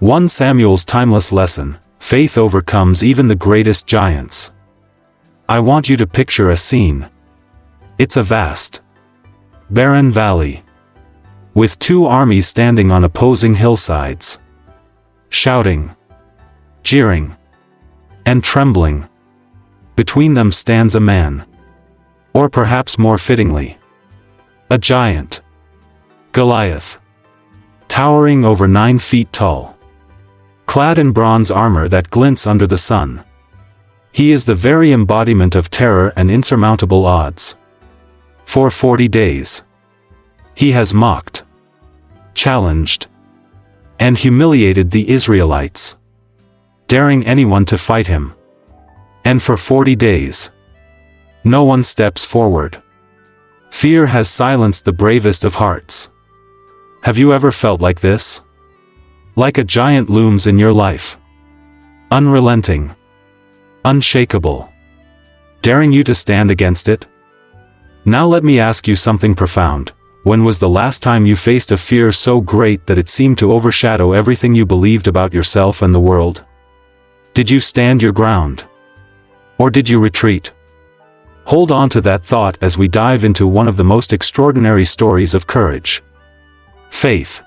1 Samuel's timeless lesson: faith overcomes even the greatest giants. I want you to picture a scene. It's a vast, barren valley, with 2 armies standing on opposing hillsides, shouting, jeering, and trembling. Between them stands a man, or perhaps more fittingly, a giant, Goliath, towering over 9 feet tall, clad in bronze armor that glints under the sun. He is the very embodiment of terror and insurmountable odds. For 40 days, he has mocked, challenged, and humiliated the Israelites, daring anyone to fight him. And for 40 days, no one steps forward. Fear has silenced the bravest of hearts. Have you ever felt like this? Like a giant looms in your life, unrelenting, unshakable, daring you to stand against it? Now let me ask you something profound. When was the last time you faced a fear so great that it seemed to overshadow everything you believed about yourself and the world? Did you stand your ground? Or did you retreat? Hold on to that thought as we dive into one of the most extraordinary stories of courage, faith,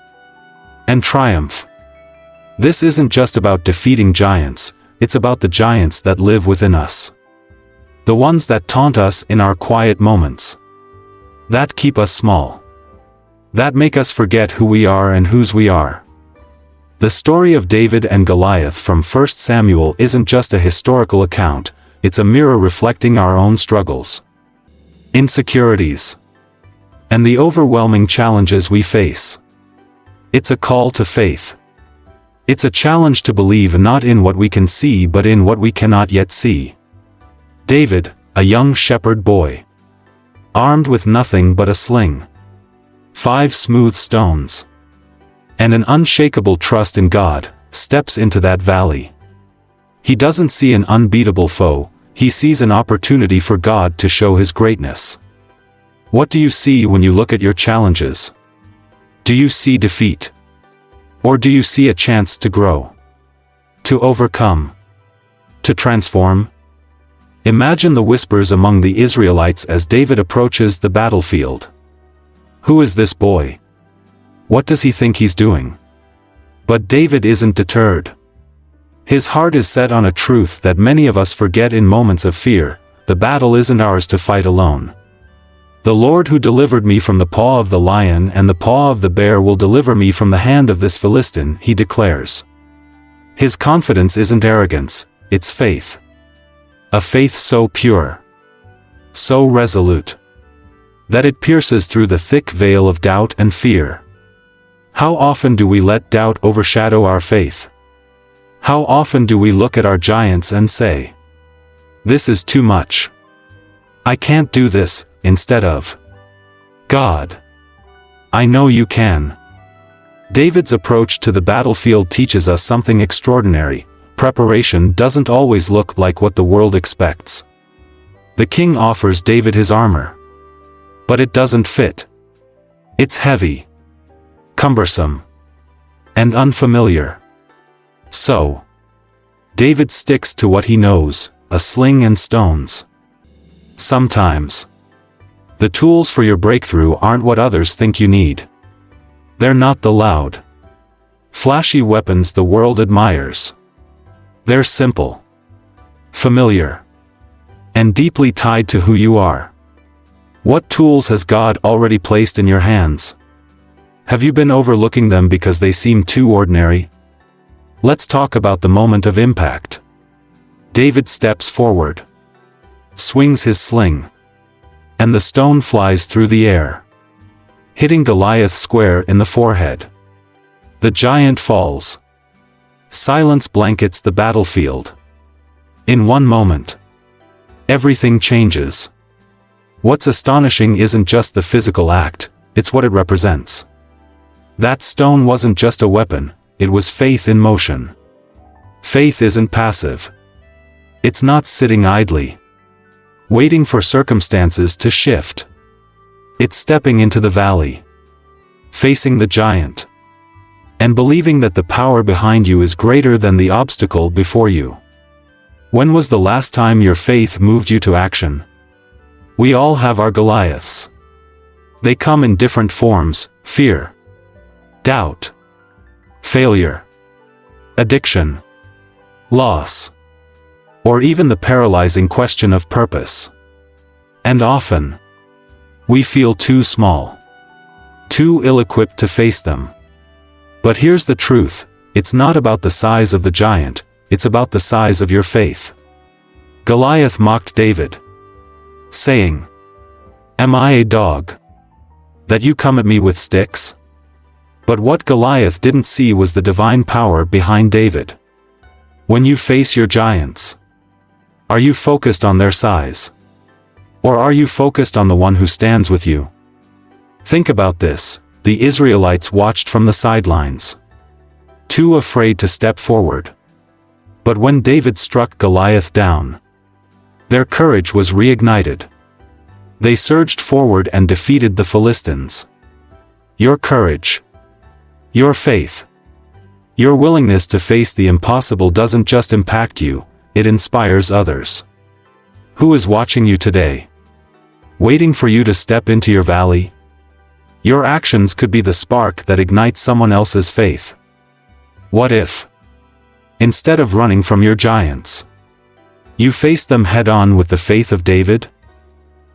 and triumph. This isn't just about defeating giants, it's about the giants that live within us. The ones that taunt us in our quiet moments, that keep us small, that make us forget who we are and whose we are. The story of David and Goliath from 1 Samuel isn't just a historical account, it's a mirror reflecting our own struggles, insecurities, and the overwhelming challenges we face. It's a call to faith. It's a challenge to believe not in what we can see but in what we cannot yet see. David, a young shepherd boy, armed with nothing but a sling, 5 smooth stones, and an unshakable trust in God, steps into that valley. He doesn't see an unbeatable foe, he sees an opportunity for God to show his greatness. What do you see when you look at your challenges? Do you see defeat? Or do you see a chance to grow, to overcome, to transform? Imagine the whispers among the Israelites as David approaches the battlefield. Who is this boy? What does he think he's doing? But David isn't deterred. His heart is set on a truth that many of us forget in moments of fear: the battle isn't ours to fight alone. The Lord who delivered me from the paw of the lion and the paw of the bear will deliver me from the hand of this Philistine, he declares. His confidence isn't arrogance, it's faith. A faith so pure, so resolute, that it pierces through the thick veil of doubt and fear. How often do we let doubt overshadow our faith? How often do we look at our giants and say, "This is too much. I can't do this," instead of, "God, I know you can." David's approach to the battlefield teaches us something extraordinary. Preparation doesn't always look like what the world expects. The king offers David his armor, but it doesn't fit. It's heavy, cumbersome, and unfamiliar. So, David sticks to what he knows: a sling and stones. Sometimes, the tools for your breakthrough aren't what others think you need. They're not the loud, flashy weapons the world admires. They're simple, familiar, and deeply tied to who you are. What tools has God already placed in your hands? Have you been overlooking them because they seem too ordinary? Let's talk about the moment of impact. David steps forward, swings his sling, and the stone flies through the air, hitting Goliath square in the forehead. The giant falls. Silence blankets the battlefield. In one moment, everything changes. What's astonishing isn't just the physical act, it's what it represents. That stone wasn't just a weapon, it was faith in motion. Faith isn't passive. It's not sitting idly, waiting for circumstances to shift. It's stepping into the valley, facing the giant, and believing that the power behind you is greater than the obstacle before you. When was the last time your faith moved you to action? We all have our Goliaths. They come in different forms: fear, doubt, failure, addiction, loss, or even the paralyzing question of purpose. And often, we feel too small, too ill-equipped to face them. But here's the truth: it's not about the size of the giant, it's about the size of your faith. Goliath mocked David, saying, "Am I a dog, that you come at me with sticks?" But what Goliath didn't see was the divine power behind David. When you face your giants, are you focused on their size? Or are you focused on the one who stands with you? Think about this: the Israelites watched from the sidelines, too afraid to step forward. But when David struck Goliath down, their courage was reignited. They surged forward and defeated the Philistines. Your courage, your faith, your willingness to face the impossible doesn't just impact you, it inspires others. Who is watching you today, waiting for you to step into your valley? Your actions could be the spark that ignites someone else's faith. What if, instead of running from your giants, you faced them head-on with the faith of David?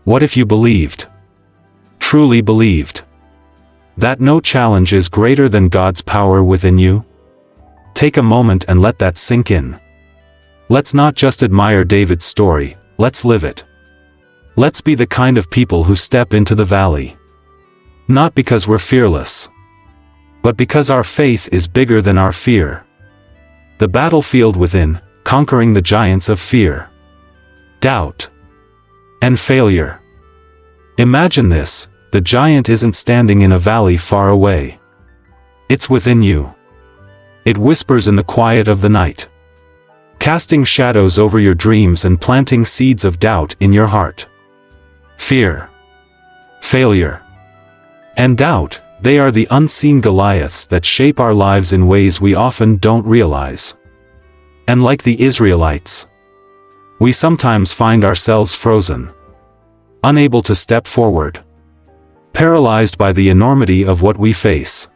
What if you believed, truly believed, that no challenge is greater than God's power within you? Take a moment and let that sink in. Let's not just admire David's story, let's live it. Let's be the kind of people who step into the valley, not because we're fearless, but because our faith is bigger than our fear. The battlefield within, conquering the giants of fear, doubt, and failure. Imagine this: the giant isn't standing in a valley far away. It's within you. It whispers in the quiet of the night, casting shadows over your dreams and planting seeds of doubt in your heart. Fear, failure, and doubt, they are the unseen Goliaths that shape our lives in ways we often don't realize. And like the Israelites, we sometimes find ourselves frozen, unable to step forward, paralyzed by the enormity of what we face.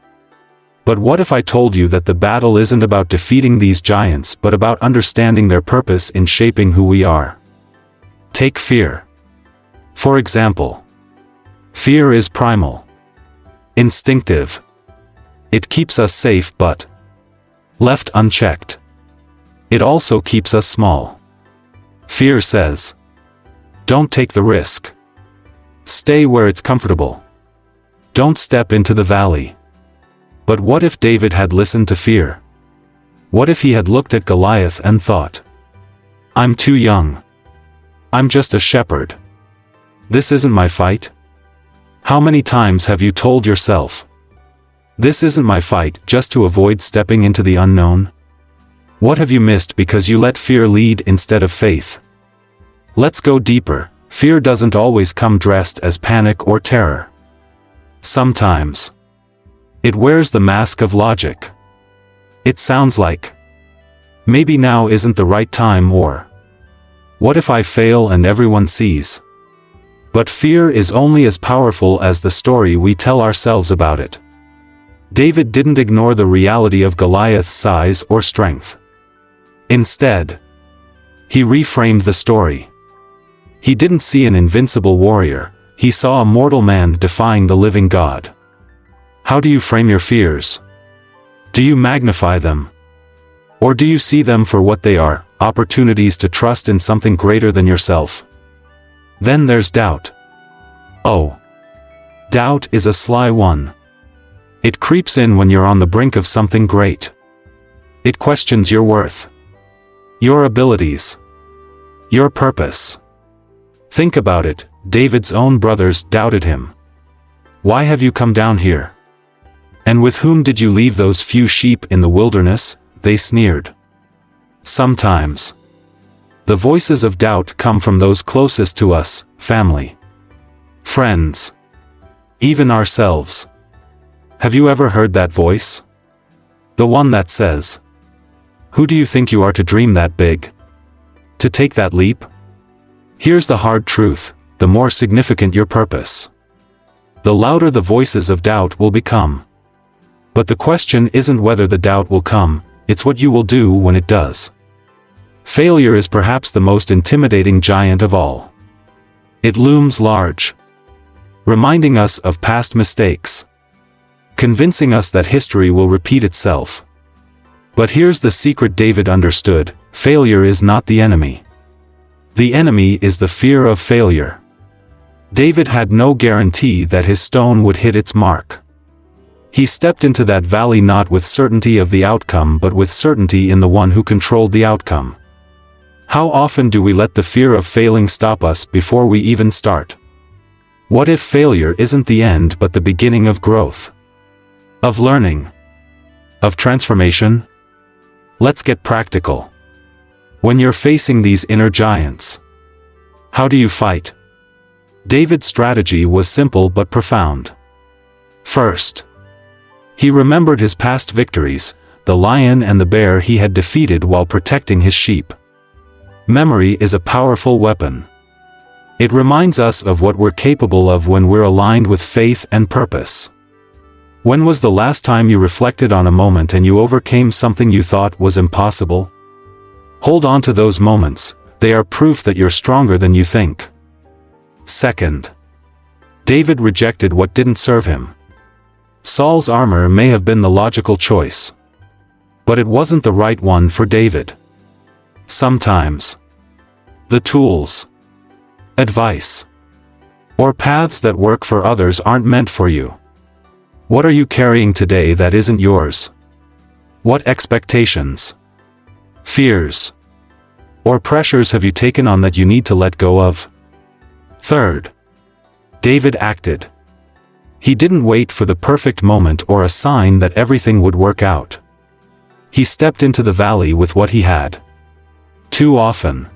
But what if I told you that the battle isn't about defeating these giants but about understanding their purpose in shaping who we are? Take fear, for example. Fear is primal, instinctive. It keeps us safe, but left unchecked, it also keeps us small. Fear says, don't take the risk. Stay where it's comfortable. Don't step into the valley. But what if David had listened to fear? What if he had looked at Goliath and thought, I'm too young. I'm just a shepherd. This isn't my fight? How many times have you told yourself, this isn't my fight, just to avoid stepping into the unknown? What have you missed because you let fear lead instead of faith? Let's go deeper. Fear doesn't always come dressed as panic or terror. Sometimes it wears the mask of logic. It sounds like, maybe now isn't the right time, or what if I fail and everyone sees? But fear is only as powerful as the story we tell ourselves about it. David didn't ignore the reality of Goliath's size or strength. Instead, he reframed the story. He didn't see an invincible warrior, he saw a mortal man defying the living God. How do you frame your fears? Do you magnify them? Or do you see them for what they are, opportunities to trust in something greater than yourself? Then there's doubt. Oh, doubt is a sly one. It creeps in when you're on the brink of something great. It questions your worth, your abilities, your purpose. Think about it, David's own brothers doubted him. Why have you come down here? And with whom did you leave those few sheep in the wilderness? They sneered. Sometimes the voices of doubt come from those closest to us, family, friends, even ourselves. Have you ever heard that voice? The one that says, "Who do you think you are to dream that big? To take that leap?" Here's the hard truth: the more significant your purpose, the louder the voices of doubt will become. But the question isn't whether the doubt will come, it's what you will do when it does. Failure is perhaps the most intimidating giant of all. It looms large, reminding us of past mistakes, convincing us that history will repeat itself. But here's the secret David understood: failure is not the enemy. The enemy is the fear of failure. David had no guarantee that his stone would hit its mark. He stepped into that valley not with certainty of the outcome but with certainty in the one who controlled the outcome. How often do we let the fear of failing stop us before we even start? What if failure isn't the end but the beginning of growth? Of learning? Of transformation? Let's get practical. When you're facing these inner giants, how do you fight? David's strategy was simple but profound. First, he remembered his past victories, the lion and the bear he had defeated while protecting his sheep. Memory is a powerful weapon. It reminds us of what we're capable of when we're aligned with faith and purpose. When was the last time you reflected on a moment and you overcame something you thought was impossible? Hold on to those moments, they are proof that you're stronger than you think. Second, David rejected what didn't serve him. Saul's armor may have been the logical choice, but it wasn't the right one for David. Sometimes, the tools, advice, or paths that work for others aren't meant for you. What are you carrying today that isn't yours? What expectations, fears, or pressures have you taken on that you need to let go of? Third, David acted. He didn't wait for the perfect moment or a sign that everything would work out. He stepped into the valley with what he had. Too often,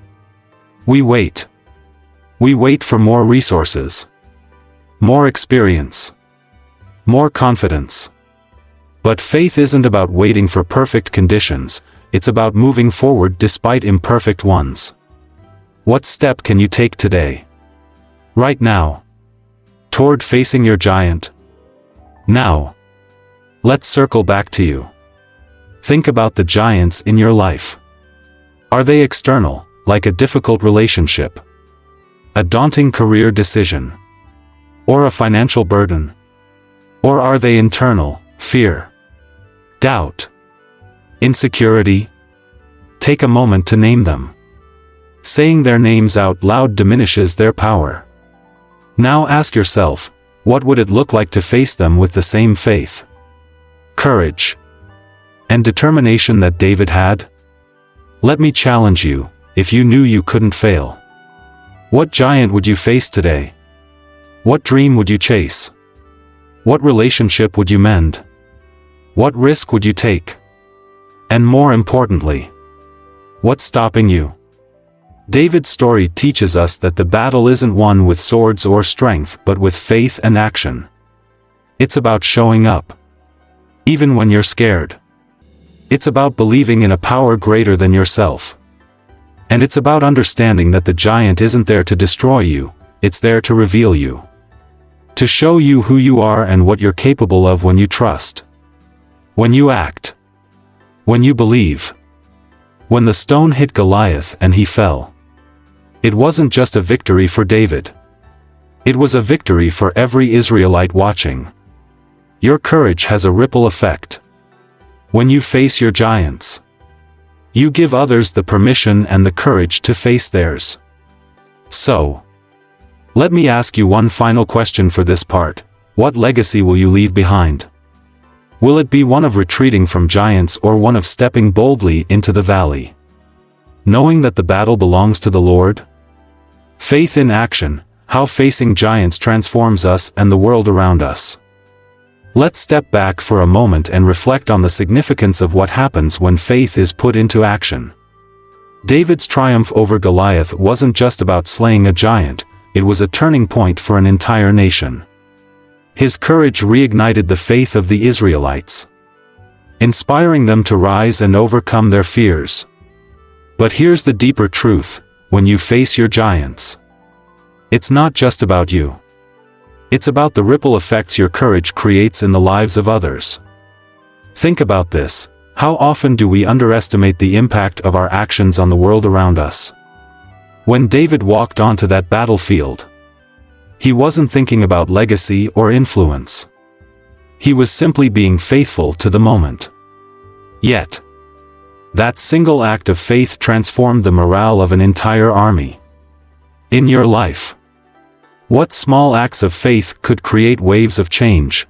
we wait. We wait for more resources, more experience, more confidence. But faith isn't about waiting for perfect conditions, it's about moving forward despite imperfect ones. What step can you take today? Right now, toward facing your giant? Now, let's circle back to you. Think about the giants in your life. Are they external, like a difficult relationship, a daunting career decision, or a financial burden? Or are they internal, fear, doubt, insecurity? Take a moment to name them. Saying their names out loud diminishes their power. Now ask yourself, what would it look like to face them with the same faith, courage, and determination that David had? Let me challenge you, if you knew you couldn't fail, what giant would you face today? What dream would you chase? What relationship would you mend? What risk would you take? And more importantly, what's stopping you? David's story teaches us that the battle isn't won with swords or strength but with faith and action. It's about showing up, even when you're scared. It's about believing in a power greater than yourself. And it's about understanding that the giant isn't there to destroy you, it's there to reveal you. To show you who you are and what you're capable of when you trust. When you act. When you believe. When the stone hit Goliath and he fell, it wasn't just a victory for David. It was a victory for every Israelite watching. Your courage has a ripple effect. When you face your giants, you give others the permission and the courage to face theirs. So, let me ask you one final question for this part. What legacy will you leave behind? Will it be one of retreating from giants or one of stepping boldly into the valley, knowing that the battle belongs to the Lord? Faith in action, how facing giants transforms us and the world around us. Let's step back for a moment and reflect on the significance of what happens when faith is put into action. David's triumph over Goliath wasn't just about slaying a giant, it was a turning point for an entire nation. His courage reignited the faith of the Israelites. inspiring them to rise and overcome their fears. But here's the deeper truth: when you face your giants, it's not just about you. It's about the ripple effects your courage creates in the lives of others. Think about this: how often do we underestimate the impact of our actions on the world around us? When David walked onto that battlefield, he wasn't thinking about legacy or influence. He was simply being faithful to the moment. Yet, that single act of faith transformed the morale of an entire army. In your life, what small acts of faith could create waves of change?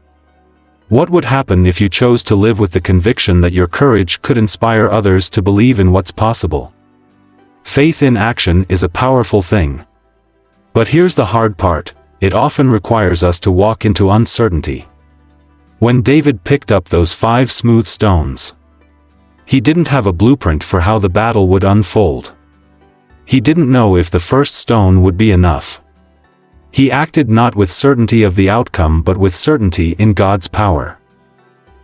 What would happen if you chose to live with the conviction that your courage could inspire others to believe in what's possible? Faith in action is a powerful thing. But here's the hard part: it often requires us to walk into uncertainty. When David picked up those 5 smooth stones, he didn't have a blueprint for how the battle would unfold. He didn't know if the first stone would be enough. He acted not with certainty of the outcome but with certainty in God's power.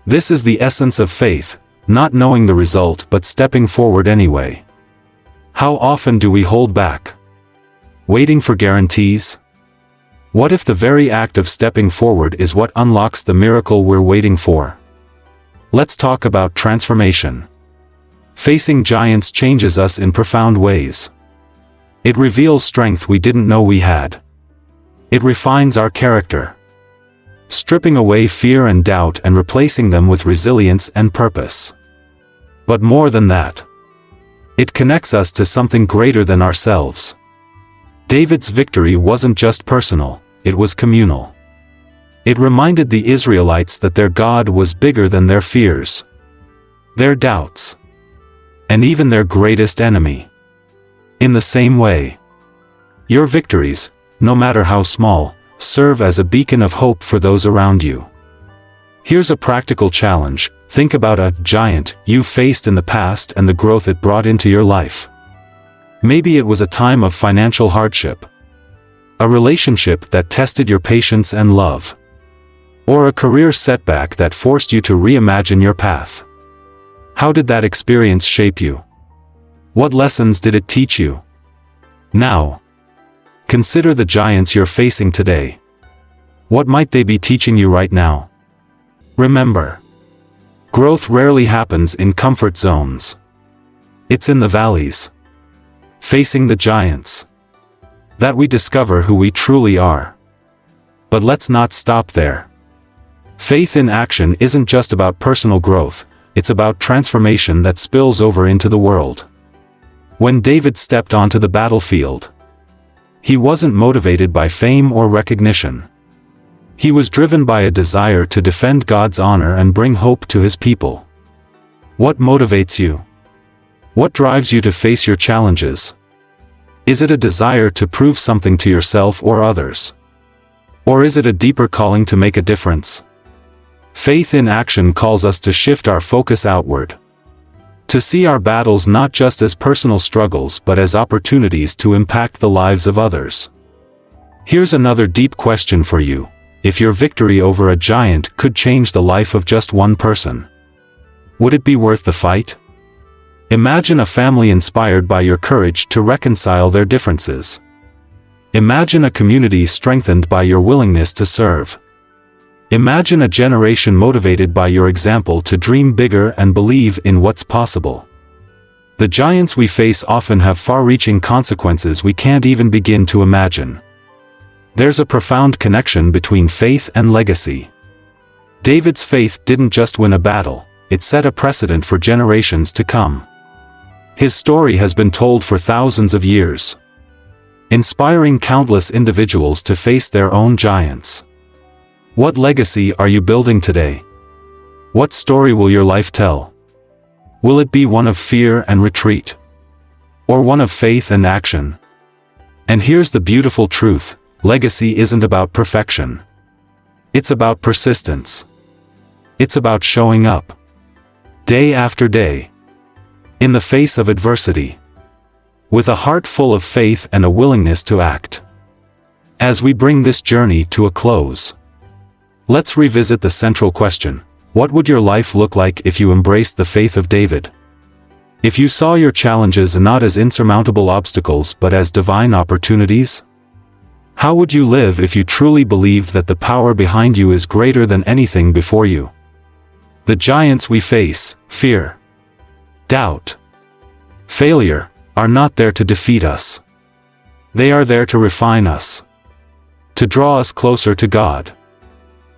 This is the essence of faith, not knowing the result but stepping forward anyway. How often do we hold back, waiting for guarantees? What if the very act of stepping forward is what unlocks the miracle we're waiting for? Let's talk about transformation. Facing giants changes us in profound ways. It reveals strength we didn't know we had. It refines our character, stripping away fear and doubt and replacing them with resilience and purpose. But more than that, it connects us to something greater than ourselves. David's victory wasn't just personal, it was communal. It reminded the Israelites that their God was bigger than their fears, their doubts, and even their greatest enemy. In the same way, your victories, no matter how small, serve as a beacon of hope for those around you. Here's a practical challenge: think about a giant you faced in the past and the growth it brought into your life. Maybe it was a time of financial hardship, a relationship that tested your patience and love, or a career setback that forced you to reimagine your path. How did that experience shape you? What lessons did it teach you? Now, consider the giants you're facing today. What might they be teaching you right now? Remember, growth rarely happens in comfort zones. It's in the valleys, facing the giants, that we discover who we truly are. But let's not stop there. Faith in action isn't just about personal growth, it's about transformation that spills over into the world. When David stepped onto the battlefield, he wasn't motivated by fame or recognition. He was driven by a desire to defend God's honor and bring hope to his people. What motivates you? What drives you to face your challenges? Is it a desire to prove something to yourself or others? Or is it a deeper calling to make a difference? Faith in action calls us to shift our focus outward, to see our battles not just as personal struggles but as opportunities to impact the lives of others. Here's another deep question for you: if your victory over a giant could change the life of just one person, would it be worth the fight? Imagine a family inspired by your courage to reconcile their differences. Imagine a community strengthened by your willingness to serve. Imagine a generation motivated by your example to dream bigger and believe in what's possible. The giants we face often have far-reaching consequences we can't even begin to imagine. There's a profound connection between faith and legacy. David's faith didn't just win a battle, it set a precedent for generations to come. His story has been told for thousands of years, inspiring countless individuals to face their own giants. What legacy are you building today? What story will your life tell? Will it be one of fear and retreat, or one of faith and action? And here's the beautiful truth: legacy isn't about perfection. It's about persistence. It's about showing up, day after day, in the face of adversity, with a heart full of faith and a willingness to act. As we bring this journey to a close, let's revisit the central question: What would your life look like if you embraced the faith of David? If you saw your challenges not as insurmountable obstacles but as divine opportunities? How would you live if you truly believed that the power behind you is greater than anything before you? The giants we face, fear, doubt, failure, are not there to defeat us. They are there to refine us, to draw us closer to God,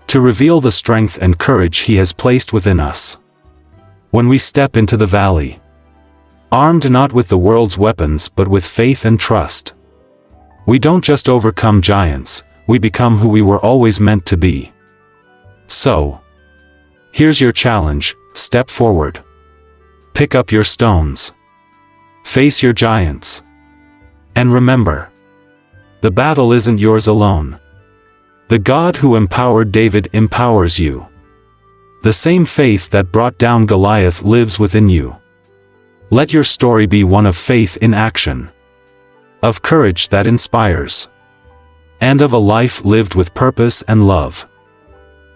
to reveal the strength and courage He has placed within us. When we step into the valley, armed not with the world's weapons but with faith and trust, we don't just overcome giants, we become who we were always meant to be. So, here's your challenge: step forward. Pick up your stones. Face your giants. And remember, the battle isn't yours alone. The God who empowered David empowers you. The same faith that brought down Goliath lives within you. Let your story be one of faith in action, of courage that inspires, and of a life lived with purpose and love.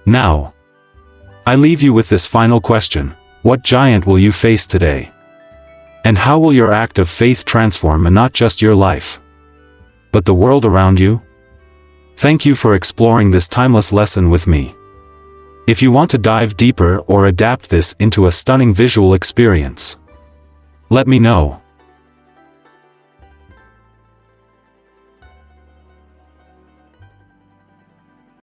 Now, I leave you with this final question: what giant will you face today? And how will your act of faith transform not just your life, but the world around you? Thank you for exploring this timeless lesson with me. If you want to dive deeper or adapt this into a stunning visual experience, let me know.